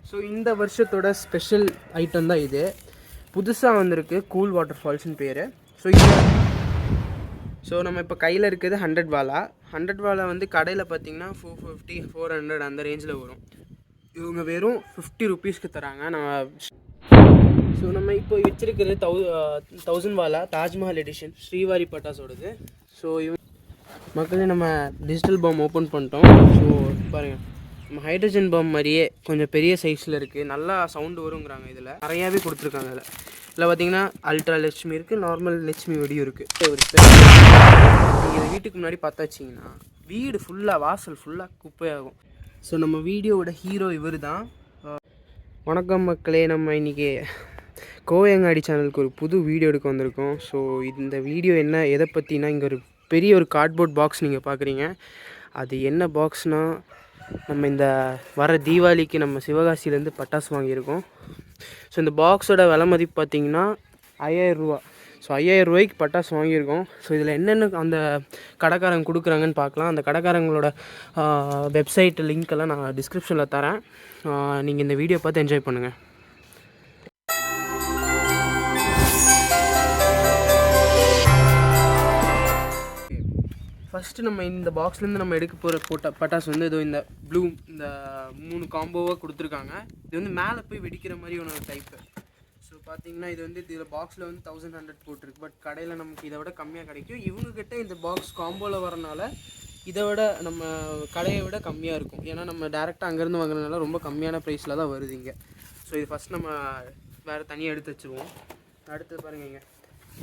So இந்த வருஷத்தோட special item தான் இது. புதுசாக வந்திருக்கு, கூல் வாட்டர் ஃபால்ஸ்னு பேர். ஸோ நம்ம இப்போ கையில் இருக்கிறது 100 வாலா. 100 வாலா வந்து கடையில் பார்த்தீங்கன்னா 450 400 அந்த ரேஞ்சில் வரும். இவங்க வெறும் 50 ருபீஸ்க்கு தராங்க. நம்ம இப்போ வச்சிருக்கிறது 1000 வாலா தாஜ்மஹால் எடிஷன் ஸ்ரீவாரி பட்டாஸோடது. ஸோ மக்களே நம்ம டிஜிட்டல் பாம் ஓப்பன் பண்ணிட்டோம். ஸோ பாருங்கள், நம்ம ஹைட்ரஜன் பாம் மாதிரியே கொஞ்சம் பெரிய சைஸில் இருக்குது. நல்லா சவுண்டு வருங்கிறாங்க. இதில் நிறையாவே கொடுத்துருக்காங்க. இதில் பார்த்தீங்கன்னா அல்ட்ரா லட்சுமி இருக்குது, நார்மல் லட்சுமி வெடியும் இருக்குது. ஒரு நீங்கள் வீட்டுக்கு முன்னாடி பார்த்தா வச்சிங்கன்னா வீடு ஃபுல்லாக வாசல் ஃபுல்லாக குப்பையாகும். ஸோ நம்ம வீடியோவோட ஹீரோ இவர் தான். வணக்கம் மக்களே, நம்ம இன்றைக்கி கோவையங்காடி சேனலுக்கு ஒரு புது வீடியோ எடுக்க வந்திருக்கோம். ஸோ இந்த வீடியோ எதை பற்றினா, இங்கே ஒரு பெரிய ஒரு கார்ட்போர்ட் பாக்ஸ் நீங்கள் பார்க்குறீங்க. அது என்ன பாக்ஸ்னால், நம்ம இந்த வர தீபாவளிக்கு நம்ம சிவகாசிலேருந்து பட்டாசு வாங்கியிருக்கோம். ஸோ இந்த பாக்ஸோட விலை மதிப்பு பார்த்திங்கன்னா 5000 ரூபா. ஸோ 5000 ரூபாய்க்கு பட்டாசு வாங்கியிருக்கோம். ஸோ இதில் என்னென்ன அந்த கடைக்காரங்க கொடுக்குறாங்கன்னு பார்க்கலாம். அந்த கடைக்காரங்களோட வெப்சைட் லிங்க்கெல்லாம் நான் டிஸ்கிரிப்ஷனில் தரேன். நீங்கள் இந்த வீடியோ பார்த்து என்ஜாய் பண்ணுங்கள். ஃபஸ்ட்டு நம்ம இந்த பாக்ஸ்லேருந்து நம்ம எடுக்க போகிற பட்டாசு வந்து ஏதோ இந்த ப்ளூ இந்த 3 காம்போவாக கொடுத்துருக்காங்க. இது வந்து மேலே போய் வெடிக்கிற மாதிரி ஒரு டைப்பு. ஸோ பார்த்தீங்கன்னா இது வந்து இதில் பாக்ஸில் வந்து 1100 போட்டிருக்கு. பட் கடையில் நமக்கு இதை விட கம்மியாக கிடைக்கும். இவங்கக்கிட்ட இந்த பாக்ஸ் காம்போவில் வரனால இதை விட நம்ம கடையை விட கம்மியாக இருக்கும். ஏன்னா நம்ம டேரெக்டாக அங்கேருந்து வாங்குறதுனால ரொம்ப கம்மியான ப்ரைஸில் தான் வருது இங்கே. ஸோ இது ஃபஸ்ட் நம்ம வேறு தனியாக எடுத்து வச்சுருவோம். அடுத்து பாருங்க, இங்கே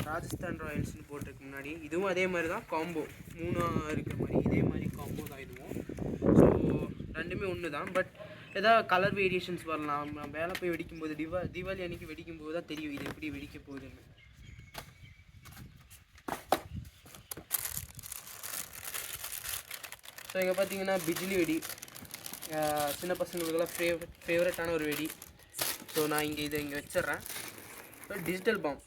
ராஜஸ்தான் ராயல்ஸ்னு போட்டிருக்கு முன்னாடி. இதுவும் அதே மாதிரி தான், காம்போ 3 இருக்கிற மாதிரி இதே மாதிரி காம்போ தான் இதுவும். ஸோ ரெண்டுமே ஒன்று தான். பட் ஏதாவது கலர் வேரியேஷன்ஸ் வரலாம். நம்ம மேலே போய் வெடிக்கும்போது தீபாவளி அன்றைக்கி வெடிக்கும்போது தான் தெரியும் இது எப்படி வெடிக்க போகுதுன்னு. ஸோ இங்கே பார்த்தீங்கன்னா பிஜ்லி வெடி, சின்ன பசங்களுக்கெல்லாம் ஃபேவரட்டான ஒரு வெடி. ஸோ நான் இதை வச்சிட்றேன். டிஜிட்டல் பாம்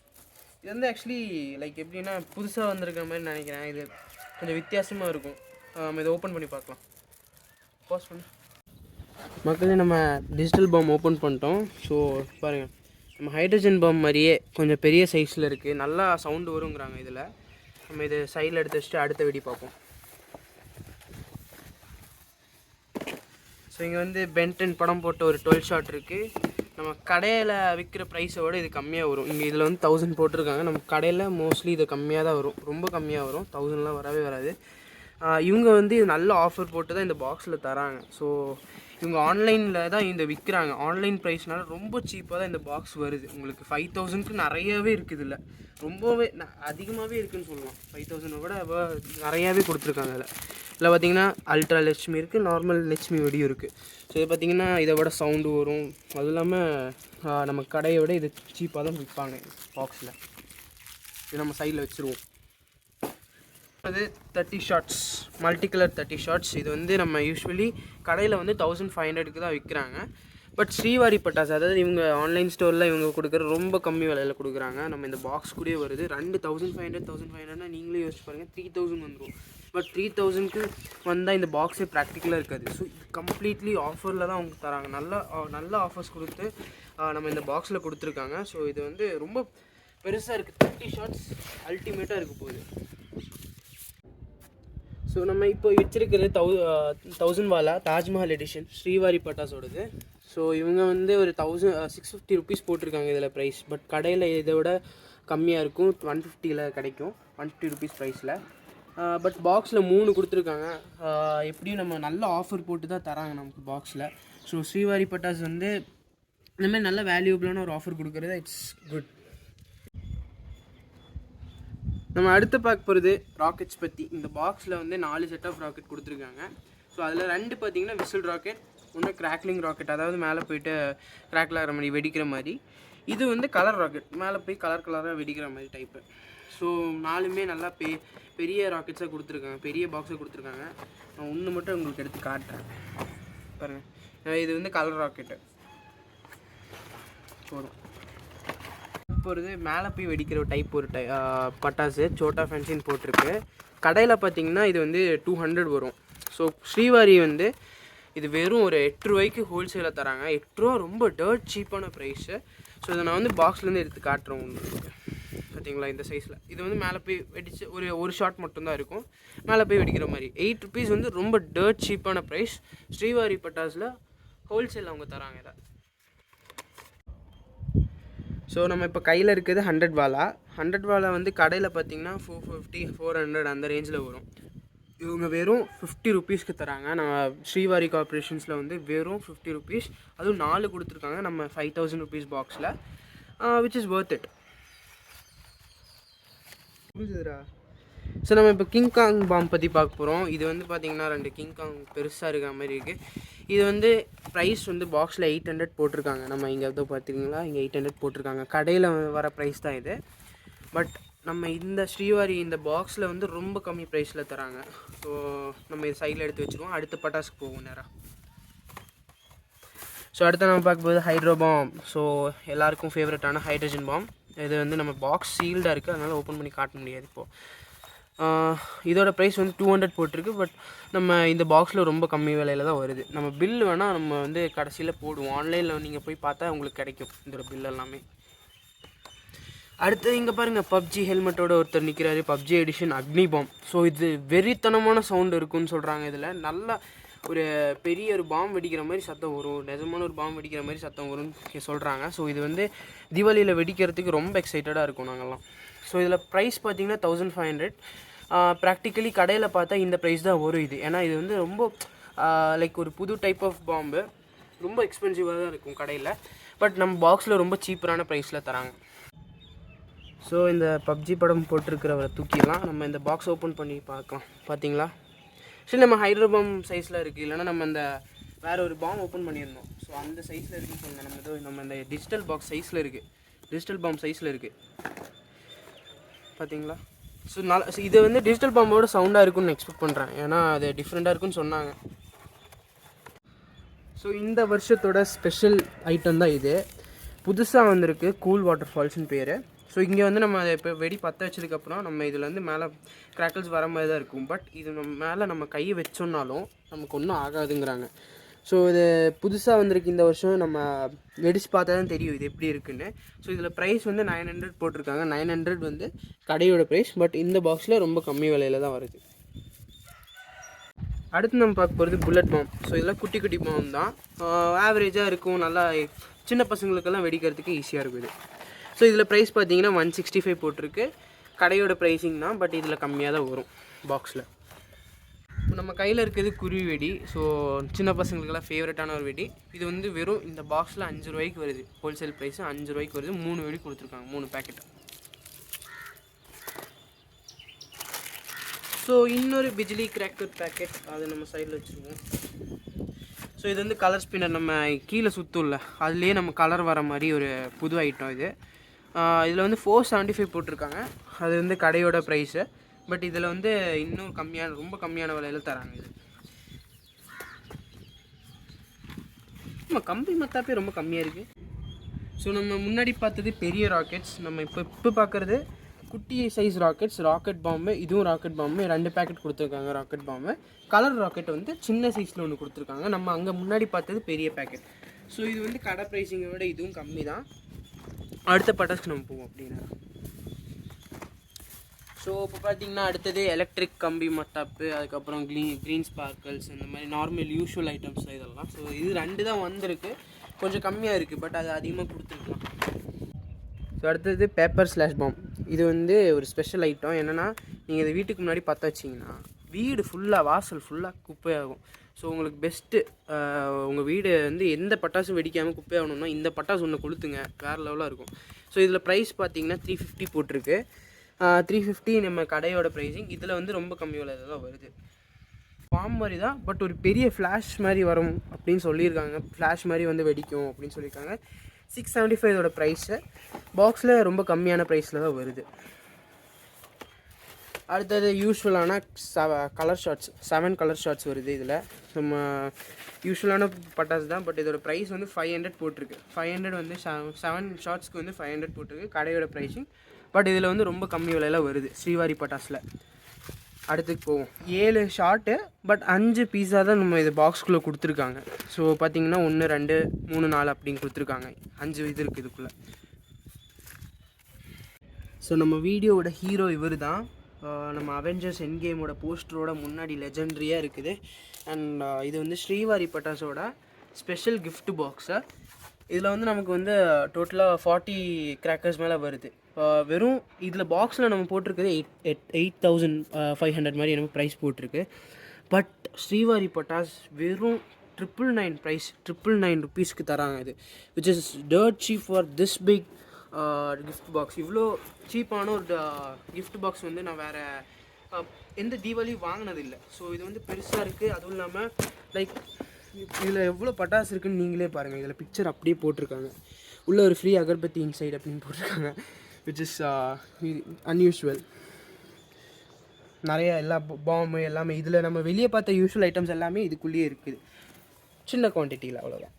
இது வந்து ஆக்சுவலி லைக் எப்படின்னா புதுசாக வந்திருக்கிற மாதிரி நினைக்கிறேன். இது கொஞ்சம் வித்தியாசமாக இருக்கும். நம்ம இதை ஓப்பன் பண்ணி பார்க்கலாம். பாஸ் பண்ணு மக்களே, நம்ம டிஜிட்டல் பாம் ஓப்பன் பண்ணிட்டோம். ஸோ பாருங்கள், நம்ம ஹைட்ரஜன் பாம் மாதிரியே கொஞ்சம் பெரிய சைஸில் இருக்குது. நல்லா சவுண்டு வருங்கிறாங்க. இதில் நம்ம இதை சைடில் எடுத்து வச்சுட்டு அடுத்த வெடி பார்ப்போம். ஸோ இங்கே வந்து பென்டன் படம் போட்ட ஒரு 12 ஷாட் இருக்குது. நம்ம கடையில் விற்கிற ப்ரைஸோடு இது கம்மியாக வரும். இங்கே இதில் வந்து 1000 போட்டிருக்காங்க. நம்ம கடையில் மோஸ்ட்லி இது கம்மியாக தான் வரும், ரொம்ப கம்மியாக வரும். 1000லாம் வரவே வராது. இவங்க வந்து இது நல்ல ஆஃபர் போட்டு தான் இந்த பாக்ஸில் தராங்க. ஸோ இவங்க ஆன்லைனில் தான் இந்த விற்கிறாங்க. ஆன்லைன் ப்ரைஸ்னால ரொம்ப சீப்பாக தான் இந்த பாக்ஸ் வருது. உங்களுக்கு 5000க்கு நிறையாவே இருக்குது. இல்லை ரொம்பவே அதிகமாகவே இருக்குதுன்னு சொல்லலாம். 5000 விட நிறையாவே கொடுத்துருக்காங்க. இதில் பார்த்திங்கன்னா அல்ட்ரா லட்சுமி இருக்குது, நார்மல் லட்சுமி வெடியும் இருக்குது. ஸோ இது பார்த்திங்கன்னா இதை விட சவுண்டு வரும். அதுவும் இல்லாமல் நம்ம கடையை விட இது சீப்பாக தான் விற்பாங்க பாக்ஸில். இது நம்ம சைடில் வச்சுருவோம். அது 30 ஷாட்ஸ், மல்டி கலர் 30 ஷாட்ஸ். இது வந்து நம்ம யூஸ்வலி கடையில் வந்து 1500க்கு தான் விற்கிறாங்க. பட் ஸ்ரீவாரி பட்டாசு, அதாவது இவங்க ஆன்லைன் ஸ்டோரில் இவங்க கொடுக்குற ரொம்ப கம்மி விலையில் கொடுக்குறாங்க. நம்ம இந்த பாக்ஸ் கூடயே வருது. 1500 நீங்களே யோசிச்சு பாருங்கள், 3000 வந்துடும். பட் 3000க்கு வந்தால் இந்த பாக்ஸே ப்ராக்டிக்கலாக இருக்காது. ஸோ இது கம்ப்ளீட்லி ஆஃபரில் தான் அவங்க தராங்க. நல்ல ஆஃபர்ஸ் கொடுத்து நம்ம இந்த பாக்ஸில் கொடுத்துருக்காங்க. ஸோ இது வந்து ரொம்ப பெருசாக இருக்குது. 30 ஷாட்ஸ் அல்டிமேட்டாக இருக்க போகுது. ஸோ நம்ம இப்போ வச்சிருக்கிறது 1000 வாலா தாஜ்மஹால் எடிஷன் ஸ்ரீவாரி பட்டாஸோடது. ஸோ இவங்க வந்து ஒரு 650 ருபீஸ் போட்டிருக்காங்க இதில் ப்ரைஸ். பட் கடையில் இதை விட கம்மியாக இருக்கும். 150ல் கிடைக்கும், 150 ருபீஸ் ப்ரைஸில். பட் பாக்ஸில் 3 கொடுத்துருக்காங்க. எப்படியும் நம்ம நல்ல ஆஃபர் போட்டு தான் தராங்க நமக்கு பாக்ஸில். ஸோ ஸ்ரீவாரி பட்டாஸ் வந்து இந்தமாதிரி நல்ல வேல்யூபிளான ஒரு ஆஃபர் கொடுக்குறது இட்ஸ் குட். நம்ம அடுத்து பார்க்க போகிறது ராக்கெட்ஸ் பற்றி. இந்த பாக்ஸில் வந்து 4 செட் ஆஃப் ராக்கெட் கொடுத்துருக்காங்க. ஸோ அதில் 2 பார்த்திங்கன்னா விசில் ராக்கெட், ஒன்று கிராக்லிங் ராக்கெட், அதாவது மேலே போய்ட்டு கிராக்கில் ஆகிற மாதிரி வெடிக்கிற மாதிரி. இது வந்து கலர் ராக்கெட், மேலே போய் கலராக வெடிக்கிற மாதிரி டைப்பு. ஸோ 4மே நல்லா பெரிய ராக்கெட்ஸாக கொடுத்துருக்காங்க, பெரிய பாக்ஸாக கொடுத்துருக்காங்க. நான் ஒன்று மட்டும் உங்களுக்கு எடுத்து காட்டுறேன் பாருங்கள். இது வந்து கலர் ராக்கெட்டு போதும். போகிறது மேலே போய் வெடிக்கிற டைப் ஒரு பட்டாசு சோட்டா ஃபேன்சின்னு போட்டிருக்கு. கடையில் பார்த்திங்கன்னா இது வந்து 200 வரும். ஸோ ஸ்ரீவாரி வந்து இது வெறும் ஒரு 8 ரூபாய்க்கு ஹோல்சேலில் தராங்க. 8 ரூபா ரொம்ப டர்ட் சீப்பான ப்ரைஸு. ஸோ இதை நான் வந்து பாக்ஸ்லேருந்து எடுத்து காட்டுறேன் உங்களுக்கு. பார்த்தீங்களா இந்த சைஸில் இது வந்து மேலே போய் வெடிச்சு ஒரு ஷாட் மட்டும்தான் இருக்கும், மேலே போய் வெடிக்கிற மாதிரி. 8 ருபீஸ் வந்து ரொம்ப டர்ட் சீப்பான ப்ரைஸ். ஸ்ரீவாரி பட்டாஸில் ஹோல்சேல் அவங்க தராங்க இதை. ஸோ நம்ம இப்போ கையில் இருக்கிறது 100 வாலா. 100 வாலா வந்து கடையில் பார்த்தீங்கன்னா 450 400 அந்த ரேஞ்சில் வரும். இவங்க வெறும் 50 ருபீஸ்க்கு தராங்க. நான் ஸ்ரீவாரி கார்பரேஷன்ஸில் வந்து வெறும் 50 ருபீஸ், அதுவும் 4 கொடுத்துருக்காங்க நம்ம 5000 ருபீஸ் பாக்ஸில், விச் இஸ் ஒர்த் இட். புரிஞ்சுதுரா. ஸோ நம்ம இப்போ கிங்காங் பாம் பற்றி பார்க்க போகிறோம். இது வந்து பார்த்திங்கன்னா 2 கிங்காங் பெருசாக இருக்கிற மாதிரி இருக்குது. இது வந்து ப்ரைஸ் வந்து பாக்ஸில் 800 போட்டிருக்காங்க. நம்ம இங்கே வந்து பார்த்திங்களா இங்கே 800 போட்டிருக்காங்க. கடையில் வர ப்ரைஸ் தான் இது. பட் நம்ம இந்த ஸ்ரீவாரி இந்த பாக்ஸில் வந்து ரொம்ப கம்மி ப்ரைஸில் தராங்க. ஸோ நம்ம இது சைடில் எடுத்து வச்சுருவோம். அடுத்த பட்டாசுக்கு போகும் நேராக. ஸோ அடுத்து நம்ம பார்க்கும்போது ஹைட்ரோ பாம். ஸோ எல்லாருக்கும் ஃபேவரட்டான ஹைட்ரஜன் பாம். இது வந்து நம்ம பாக்ஸ் சீல்டாக இருக்குது, அதனால் ஓப்பன் பண்ணி காட்ட முடியாது இப்போது. இதோட ப்ரைஸ் வந்து 200 போட்டிருக்கு. பட் நம்ம இந்த பாக்ஸில் ரொம்ப கம்மி விலையில் தான் வருது. நம்ம பில் வேணால் நம்ம வந்து கடைசியில் போடுவோம். ஆன்லைனில் நீங்கள் போய் பார்த்தா உங்களுக்கு கிடைக்கும் இதோட பில் எல்லாமே. அடுத்தது இங்கே பாருங்கள், பப்ஜி ஹெல்மெட்டோட ஒருத்தர் நிற்கிறாரு. பப்ஜி எடிஷன் அக்னி பாம். ஸோ இது வெறித்தனமான சவுண்டு இருக்குன்னு சொல்கிறாங்க. இதில் நல்லா ஒரு பெரிய ஒரு பாம் வெடிக்கிற மாதிரி சத்தம் வரும், நிஜமான ஒரு பாம் வெடிக்கிற மாதிரி சத்தம் வரும்னு சொல்கிறாங்க. ஸோ இது வந்து தீபாவளியில் வெடிக்கிறதுக்கு ரொம்ப எக்ஸைட்டடாக இருக்கும் நாங்கள்லாம். ஸோ இதில் ப்ரைஸ் பார்த்திங்கன்னா 1500. ப்ராக்டிக்கலி கடையில் பார்த்தா இந்த ப்ரைஸ் தான் வரும் இது. ஏன்னா இது வந்து ரொம்ப லைக் ஒரு புது டைப் ஆஃப் பாம்பு, ரொம்ப எக்ஸ்பென்சிவாக தான் இருக்கும் கடையில். பட் நம்ம பாக்ஸில் ரொம்ப சீப்பரான ப்ரைஸில் தராங்க. ஸோ இந்த பப்ஜி படம் போட்டிருக்கிறவரை தூக்கிடலாம். நம்ம இந்த பாக்ஸ் ஓப்பன் பண்ணி பார்க்கலாம். பார்த்தீங்களா, சரி நம்ம ஹைட்ரோ பாம் சைஸில் இருக்குது. இல்லைனா நம்ம இந்த வேறு ஒரு பாம் ஓப்பன் பண்ணியிருந்தோம். ஸோ அந்த சைஸில் இருக்குன்னு சொன்னேன். நம்ம இந்த டிஜிட்டல் பாக்ஸ் சைஸில் இருக்குது, டிஜிட்டல் பாம் சைஸில் இருக்குது. பார்த்தீங்களா. ஸோ இது வந்து டிஜிட்டல் பாம்போட சவுண்டாக இருக்குன்னு எக்ஸ்பெக்ட் பண்ணுறேன். ஏன்னா அது டிஃப்ரெண்ட்டாக இருக்குன்னு சொன்னாங்க. ஸோ இந்த வருஷத்தோட ஸ்பெஷல் ஐட்டம் தான் இது. புதுசாக வந்திருக்கு, கூல் வாட்டர் ஃபால்ஸ்னு பேர். ஸோ இங்கே வந்து நம்ம அதை இப்போ வெடி பற்ற வச்சதுக்கப்புறம் நம்ம இதில் வந்து மேலே கிராக்கிள்ஸ் வர மாதிரி தான் இருக்கும். பட் இது நம்ம மேலே நம்ம கையை வச்சோன்னாலும் நமக்கு ஒன்றும் ஆகாதுங்கிறாங்க. ஸோ இது புதுசாக வந்திருக்கு இந்த வருஷம். நம்ம வெடிச்சு பார்த்தா தான் தெரியும் இது எப்படி இருக்குன்னு. ஸோ இதில் ப்ரைஸ் வந்து 900 போட்டிருக்காங்க. 900 வந்து கடையோட ப்ரைஸ். பட் இந்த பாக்ஸில் ரொம்ப கம்மி விலையில் தான் வருது. அடுத்து நம்ம பார்க்க போகிறது புல்லட் பாம். ஸோ இதெல்லாம் குட்டி குட்டி பாம் தான், ஆவரேஜாக இருக்கும், நல்லா சின்ன பசங்களுக்கெல்லாம் வெடிக்கிறதுக்கு ஈஸியாக இருக்குது. ஸோ இதில் ப்ரைஸ் பார்த்தீங்கன்னா 165 போட்டிருக்கு. கடையோட ப்ரைஸிங் தான், பட் இதில் கம்மியாக தான் வரும் பாக்ஸில். இப்போ நம்ம கையில் இருக்கிறது குருவி வெடி. ஸோ சின்ன பசங்களுக்கெல்லாம் ஃபேவரட்டான ஒரு வெடி. இது வந்து வெறும் இந்த பாக்ஸில் 5 ரூபாய்க்கு வருது. ஹோல்சேல் ப்ரைஸ் 5 ரூபாய்க்கு வருது. 3 வெடி கொடுத்துருக்காங்க, 3 பேக்கெட். ஸோ இன்னொரு பிஜிலி கிராக்கர் பேக்கெட், அதை நம்ம சைடில் வச்சுருவோம். ஸோ இது வந்து கலர் ஸ்பின்னர், நம்ம கீழே சுற்றும்ல அதுலேயே நம்ம கலர் வர மாதிரி ஒரு புது ஐட்டம் இது. இதில் வந்து 475 போட்டிருக்காங்க. அது வந்து கடையோட ப்ரைஸு. பட் இதில் வந்து இன்னும் கம்மியான, ரொம்ப கம்மியான விலையில் தராங்க இது. நம்ம கம்பி மத்தாப்பே ரொம்ப கம்மியாக இருக்குது. ஸோ நம்ம முன்னாடி பார்த்தது பெரிய ராக்கெட்ஸ், நம்ம இப்போ பார்க்குறது குட்டி சைஸ் ராக்கெட்ஸ். ராக்கெட் பாம்பு, இதுவும் ராக்கெட் பாம்பு. 2 பேக்கெட் கொடுத்துருக்காங்க ராக்கெட் பாம்பு. கலர் ராக்கெட் வந்து சின்ன சைஸில் ஒன்று கொடுத்துருக்காங்க. நம்ம அங்கே முன்னாடி பார்த்தது பெரிய பேக்கெட். ஸோ இது வந்து கடை ப்ரைஸிங்கை விட இதுவும் கம்மி தான். அடுத்த பட்டாசுக்கு நம்ம போவோம் அப்படின்னா. ஸோ இப்போ பார்த்தீங்கன்னா அடுத்தது எலக்ட்ரிக் கம்பி மத்தாப்பு, அதுக்கப்புறம் க்ரீன் ஸ்பார்க்கல்ஸ், இந்த மாதிரி நார்மல் யூஷுவல் ஐட்டம்ஸ் இதெல்லாம். ஸோ இது 2 தான் வந்திருக்கு, கொஞ்சம் கம்மியாக இருக்குது. பட் அது அதிகமாக கொடுத்துருக்கலாம். ஸோ அடுத்தது பேப்பர் ஸ்லாஷ் பாம். இது வந்து ஒரு ஸ்பெஷல் ஐட்டம். என்னென்னா, நீங்கள் இதை வீட்டுக்கு முன்னாடி பற்ற வச்சிங்கன்னா வீடு ஃபுல்லாக, வாசல் ஃபுல்லாக குப்பையாகும். ஸோ உங்களுக்கு பெஸ்ட்டு, உங்கள் வீடு வந்து எந்த பட்டாசும் வெடிக்காமல் குப்பையாகணும்னா இந்த பட்டாசு ஒன்று கொளுத்துங்க, வேறு லெவலாக இருக்கும். ஸோ இதில் ப்ரைஸ் பார்த்தீங்கன்னா 350 போட்டிருக்கு. 350 நம்ம கடையோட ப்ரைஸிங். இதில் வந்து ரொம்ப கம்மி விலையில் தான் வருது. பாம் மாதிரி தான், பட் ஒரு பெரிய ஃப்ளாஷ் மாதிரி வரும் அப்படின்னு சொல்லியிருக்காங்க. ஃப்ளாஷ் மாதிரி வந்து வெடிக்கும் அப்படின்னு சொல்லியிருக்காங்க. 675 இதோட ப்ரைஸு. பாக்ஸில் ரொம்ப கம்மியான ப்ரைஸில் தான் வருது. அடுத்தது யூஸ்வலான கலர் ஷார்ட்ஸ், 7 கலர் ஷார்ட்ஸ் வருது. இதில் நம்ம யூஸ்வலான பட்டாசு தான், பட் இதோட ப்ரைஸ் வந்து 500 போட்டிருக்கு. 500 வந்து 7 ஷார்ட்ஸ்க்கு வந்து 500 போட்டிருக்கு கடையோட ப்ரைஸிங். பட் இதில் வந்து ரொம்ப கம்மி விலையில் வருது ஸ்ரீவாரி பட்டாஸில். அடுத்துக்கு போவோம். 7 ஷார்ட்டு, பட் 5 பீஸா தான் நம்ம இது பாக்ஸ்குள்ளே கொடுத்துருக்காங்க. ஸோ பார்த்தீங்கன்னா 1 2 3 4 அப்படின்னு கொடுத்துருக்காங்க. 5 இது இருக்குது இதுக்குள்ளே. ஸோ நம்ம வீடியோவோட ஹீரோ இவர் தான். நம்ம அவெஞ்சர்ஸ் எண்ட் கேமோட போஸ்டரோட முன்னாடி லெஜெண்ட்ரியாக இருக்குது. அண்ட் இது வந்து ஸ்ரீவாரி பட்டாஸோட ஸ்பெஷல் கிஃப்ட் பாக்ஸு. இதில் வந்து நமக்கு வந்து டோட்டலாக 40 கிராக்கர்ஸ் மேலே வருது. வெறும் இதில் பாக்ஸில் நம்ம போட்டிருக்குது 8,500 மாதிரி எனக்கு ப்ரைஸ் போட்டிருக்கு. பட் ஸ்ரீவாரி பட்டாஸ் வெறும் 999 ப்ரைஸ், 999 ருபீஸ்க்கு தராங்க. இது which is dirt cheap for this big gift box. இவ்வளோ சீப்பான ஒரு கிஃப்ட் பாக்ஸ் வந்து நான் வேறு எந்த தீபாவளியும் வாங்கினதில்லை. ஸோ இது வந்து பெருசாக இருக்குது. அதுவும் இல்லாமல் லைக் இதில் எவ்வளோ பட்டாசு இருக்குதுன்னு நீங்களே பாருங்கள். இதில் பிக்சர் அப்படியே போட்டிருக்காங்க. உள்ள ஒரு ஃப்ரீ அகர்பத்தி இன்சைட் அப்படின்னு போட்டிருக்காங்க. Which is unusual. நிறைய எல்லா பாம்பு எல்லாமே இதில் நம்ம வெளியே பார்த்த யூஷுவல் ஐட்டம்ஸ் எல்லாமே இதுக்குள்ளேயே இருக்குது, சின்ன குவான்டிட்டியில். அவ்வளோதான்.